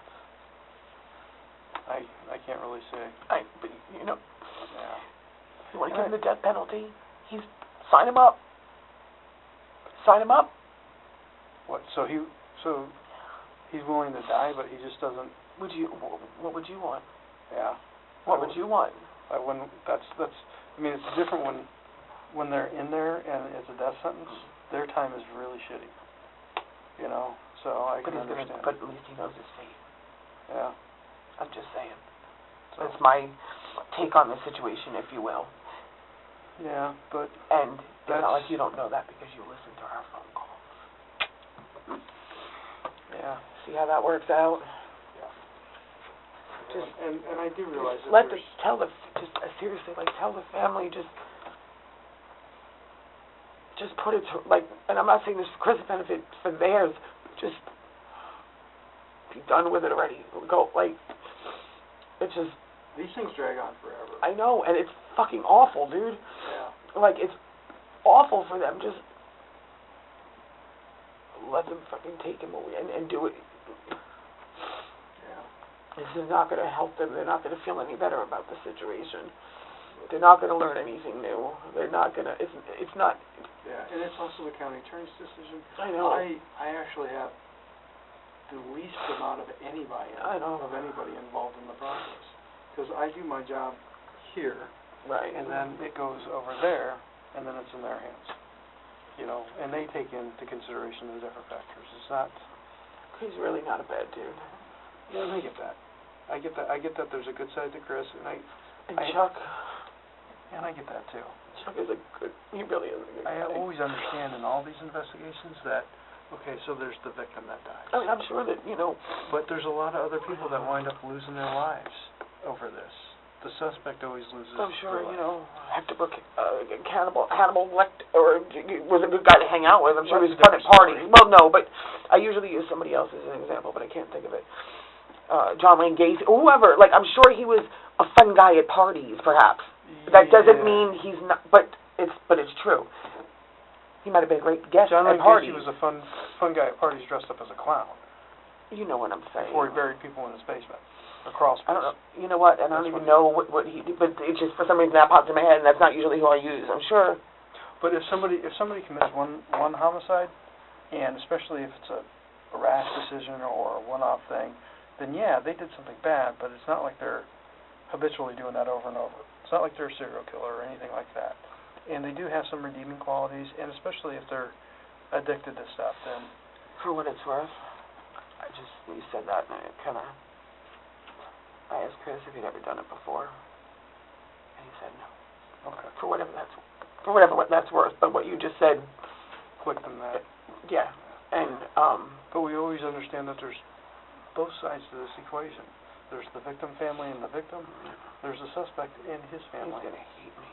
I can't really say. But you know, Yeah. you want to give him the death penalty? Sign him up. Sign him up. What? So he's willing to die, but he just doesn't. What would you want? Yeah. What would you want? I wouldn't. That's. I mean, it's different when they're in there and it's a death sentence. Their time is really shitty. So I can understand. But at least he knows his fate. Yeah. I'm just saying. That's my take on the situation, if you will. Yeah, but And it's not like you don't know that because you listen to our phone calls. yeah. See how that works out? Just And I do realize that seriously, tell the family, just put it to, and I'm not saying this for Chris' benefit, for theirs, just be done with it already. Go, it's just, these things drag on forever. I know, and it's fucking awful, dude. Yeah. It's awful for them. Just let them fucking take him away and do it. Yeah. This is not going to help them. They're not going to feel any better about the situation. They're not going to learn anything new. They're not going to, it's not. Yeah, and it's also the county attorney's decision. I know. I actually have the least amount of anybody involved in the process. Because I do my job here, right, and then it goes over there, and then it's in their hands. And they take into consideration the different factors. It's not... He's really not a bad dude. Yeah, they get that. I get that there's a good side to Chris, And Chuck. And I get that too. Chuck is he really is a good guy. I always understand in all these investigations that, okay, so there's the victim that dies. I mean, I'm sure that, But there's a lot of other people that wind up losing their lives over this. The suspect always loses I'm sure, their life. Hector Hannibal Lecter, or was a good guy to hang out with. I'm sure he was fun at That's a parties. Well, no, but I usually use somebody else as an example, but I can't think of it. John Wayne Gacy, whoever. Like, I'm sure he was a fun guy at parties, perhaps. That doesn't mean he's not, but it's true. He might have been a great guest John at Wayne parties. Gacy was a fun guy at parties dressed up as a clown. You know what I'm saying. Before he buried people in his basement. Across. I don't know. You know what? And I don't even know what he did, but it's just for some reason that pops in my head, and that's not usually who I use. I'm sure. But if somebody commits one homicide, and especially if it's a rash decision or a one-off thing, then yeah, they did something bad. But it's not like they're habitually doing that over and over. It's not like they're a serial killer or anything like that. And they do have some redeeming qualities, and especially if they're addicted to stuff, then... For what it's worth, you said that, and it kind of... I asked Chris if he'd ever done it before, and he said no. Okay. For whatever that's worth, but what you just said... Clicked on that. Yeah, and, But we always understand that there's both sides to this equation. There's the victim family and the victim. There's the suspect and his family. He's going to hate me.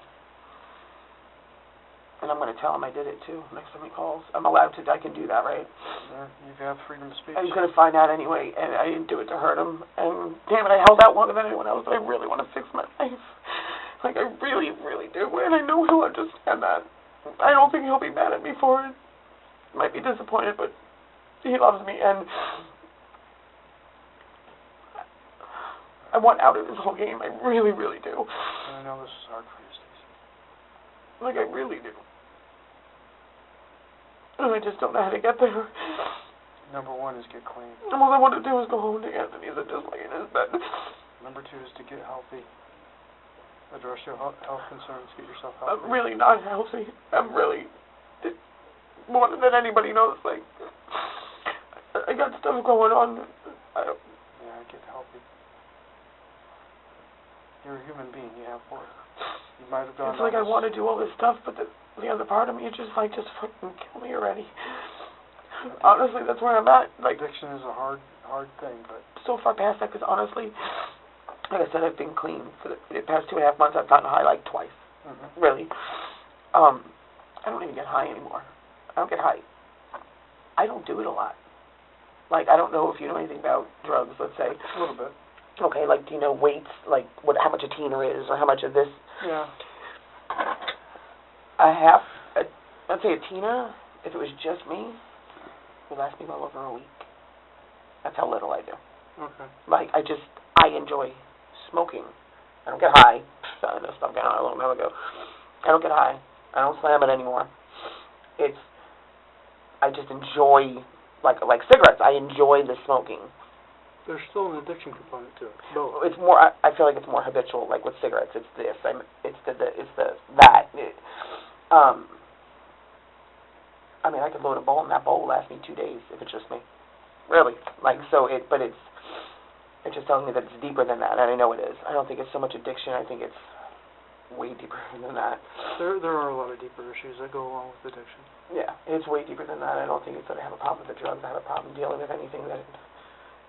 And I'm going to tell him I did it, too, next time he calls. I'm allowed to. I can do that, right? Yeah, you have freedom of speech. And he's going to find out anyway, and I didn't do it to hurt him. And, damn it, I held out longer than anyone else, but I really want to fix my life. Like, I really, really do. And I know he'll understand that. I don't think he'll be mad at me for it. Might be disappointed, but he loves me, and I want out of this whole game. I really, really do. I know this is hard for you, Stacy. Like, I really do. And I just don't know how to get there. Number one is get clean. And all I want to do is go home to Anthony's and just lay in his bed. Number two is to get healthy. Address your health concerns. Get yourself healthy. I'm really not healthy. I'm really... More than anybody knows, like... I got stuff going on. Get healthy. You're a human being. You have work. You might have gone... It's like I want to do all this stuff, but the other part of me is just like, just fucking kill me already. Honestly, that's where I'm at. Like, addiction is a hard thing, but... So far past that, because honestly, like I said, I've been clean for the past 2.5 months. I've gotten high like twice. Mm-hmm. Really. I don't even get high anymore. I don't get high. I don't do it a lot. Like, I don't know if you know anything about drugs, let's say. A little bit. Okay, like, do you know weights, like how much a teener is, or how much of this? Yeah. Let's say a teener, if it was just me, would last me well over a week. That's how little I do. Okay. Like, I enjoy smoking. I don't get high. I know stuff got on a long time ago. I don't get high. I don't slam it anymore. I just enjoy, like cigarettes, I enjoy the smoking. There's still an addiction component to it. Both. It's more, I feel like it's more habitual, like with cigarettes, it's this, that. I mean, I could load a bowl, and that bowl will last me 2 days if it's just me. Really. Like, but it's just telling me that it's deeper than that, and I know it is. I don't think it's so much addiction, I think it's way deeper than that. There are a lot of deeper issues that go along with addiction. Yeah, it's way deeper than that. I don't think it's that I have a problem with the drugs. I have a problem dealing with anything that...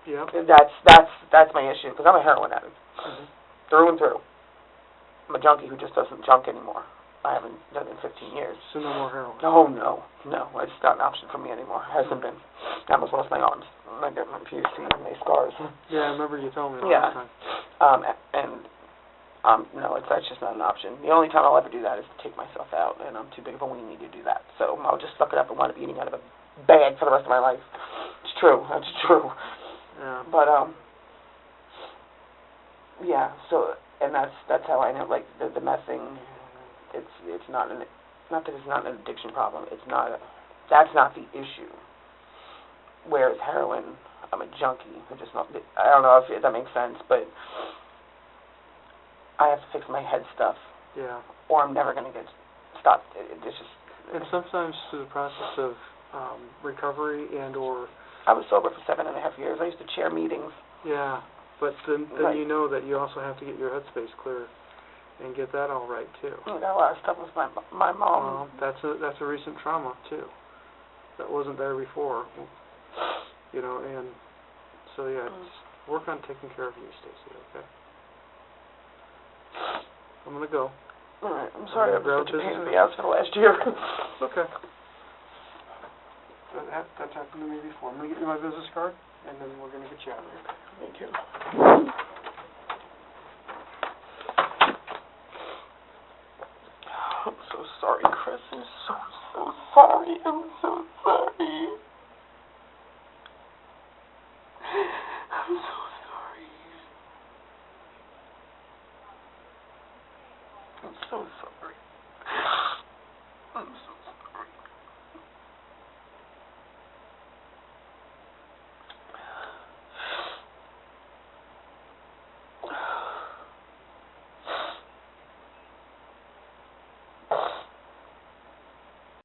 Yeah. That's my issue, because I'm a heroin addict. Mm-hmm. Through and through. I'm a junkie who just doesn't junk anymore. I haven't done it in 15 years. So no more heroin? Oh, no. It's not an option for me anymore. It hasn't been. I almost lost my arms. I got my PhD and my scars. Yeah, I remember you telling me last time. No, that's just not an option. The only time I'll ever do that is to take myself out, and I'm too big of a weenie to do that. So I'll just suck it up and wind up eating out of a bag for the rest of my life. It's true. That's true. Yeah. But, yeah, so, and that's how I know, like, the meth thing, it's not that it's not an addiction problem, that's not the issue. Whereas heroin, I'm a junkie, I don't know if that makes sense, but I have to fix my head stuff. Yeah. Or I'm never going to get stopped. It's just... And sometimes through the process of recovery and or... I was sober for 7.5 years. I used to chair meetings. Yeah. But then Right. you know that you also have to get your headspace clear and get that all right too. I got a lot of stuff with my mom. Well, that's a recent trauma too. That wasn't there before. You know, and so yeah, just work on taking care of you, Stacy, okay? I'm gonna go. Alright, I'm sorry I was grab such a pain in business the ass for the last year. It's okay. That's happened to me before. I'm gonna get you my business card, and then we're gonna get you out of here. Thank you. I'm so sorry, Chris. I'm so sorry. I'm so sorry. I'm so sorry. I'm so sorry.